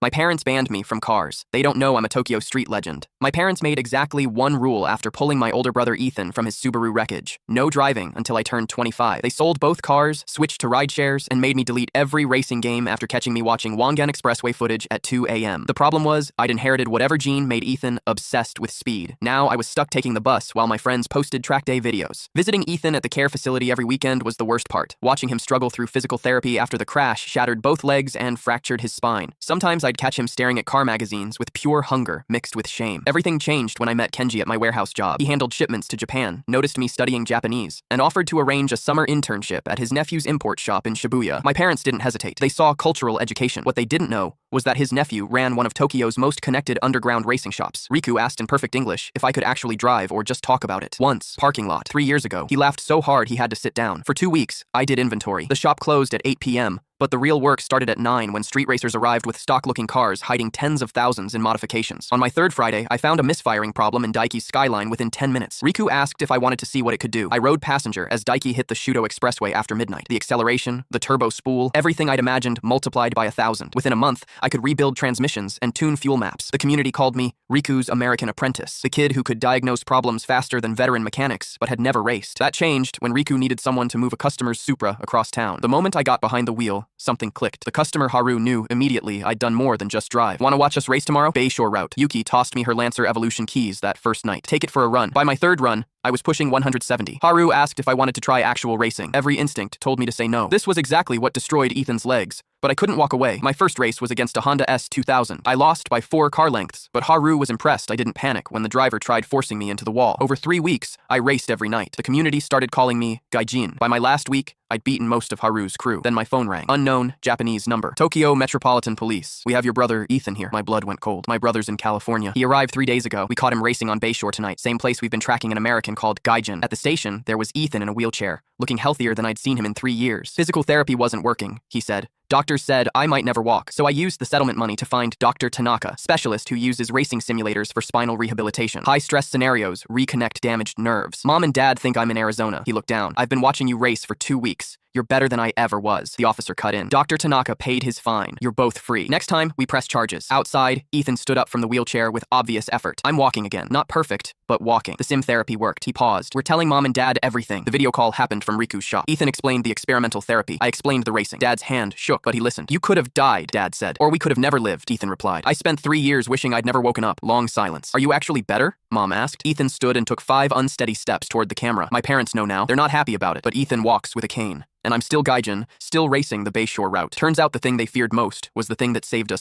My parents banned me from cars. They don't know I'm a Tokyo street legend. My parents made exactly one rule after pulling my older brother Ethan from his Subaru wreckage. No driving until I turned 25. They sold both cars, switched to rideshares, and made me delete every racing game after catching me watching Wangan Expressway footage at 2 a.m. The problem was, I'd inherited whatever gene made Ethan obsessed with speed. Now I was stuck taking the bus while my friends posted track day videos. Visiting Ethan at the care facility every weekend was the worst part. Watching him struggle through physical therapy after the crash shattered both legs and fractured his spine. Sometimes I'd catch him staring at car magazines with pure hunger mixed with shame. Everything changed when I met Kenji at my warehouse job. He handled shipments to Japan, noticed me studying Japanese, and offered to arrange a summer internship at his nephew's import shop in Shibuya. My parents didn't hesitate. They saw cultural education. What they didn't know was that his nephew ran one of Tokyo's most connected underground racing shops. Riku asked in perfect English if I could actually drive or just talk about it. Once, parking lot, 3 years ago, he laughed so hard he had to sit down. For 2 weeks, I did inventory. The shop closed at 8 p.m., but the real work started at 9 when street racers arrived with stock-looking cars hiding tens of thousands in modifications. On my third Friday, I found a misfiring problem in Daiki's Skyline within 10 minutes. Riku asked if I wanted to see what it could do. I rode passenger as Daiki hit the Shuto Expressway after midnight. The acceleration, the turbo spool, everything I'd imagined multiplied by 1,000. Within a month, I could rebuild transmissions and tune fuel maps. The community called me Riku's American apprentice, the kid who could diagnose problems faster than veteran mechanics but had never raced. That changed when Riku needed someone to move a customer's Supra across town. The moment I got behind the wheel, something clicked. The customer Haru knew immediately I'd done more than just drive. Want to watch us race tomorrow? Bayshore route. Yuki tossed me her Lancer Evolution keys that first night. Take it for a run. By my third run, I was pushing 170. Haru asked if I wanted to try actual racing. Every instinct told me to say no. This was exactly what destroyed Ethan's legs, but I couldn't walk away. My first race was against a Honda S2000. I lost by 4 car lengths, but Haru was impressed I didn't panic when the driver tried forcing me into the wall. Over 3 weeks, I raced every night. The community started calling me Gaijin. By my last week, I'd beaten most of Haru's crew. Then my phone rang. Unknown, Japanese number. Tokyo Metropolitan Police. We have your brother, Ethan, here. My blood went cold. My brother's in California. He arrived 3 days ago. We caught him racing on Bayshore tonight. Same place we've been tracking an American called Gaijin. At the station, there was Ethan in a wheelchair, looking healthier than I'd seen him in 3 years. Physical therapy wasn't working, he said. Doctors said I might never walk, so I used the settlement money to find Dr. Tanaka, specialist who uses racing simulators for spinal rehabilitation. High-stress scenarios, reconnect damaged nerves. Mom and Dad think I'm in Arizona. He looked down. I've been watching you race for 2 weeks. You're better than I ever was. The officer cut in. Dr. Tanaka paid his fine. You're both free. Next time, we press charges. Outside, Ethan stood up from the wheelchair with obvious effort. I'm walking again. Not perfect, but walking. The sim therapy worked. He paused. We're telling Mom and Dad everything. The video call happened from Riku's shop. Ethan explained the experimental therapy. I explained the racing. Dad's hand shook, but he listened. You could have died, Dad said. Or we could have never lived, Ethan replied. I spent 3 years wishing I'd never woken up. Long silence. Are you actually better? Mom asked. Ethan stood and took 5 unsteady steps toward the camera. My parents know now. They're not happy about it, but Ethan walks with a cane. And I'm still Gaijin, still racing the Bayshore route. Turns out the thing they feared most was the thing that saved us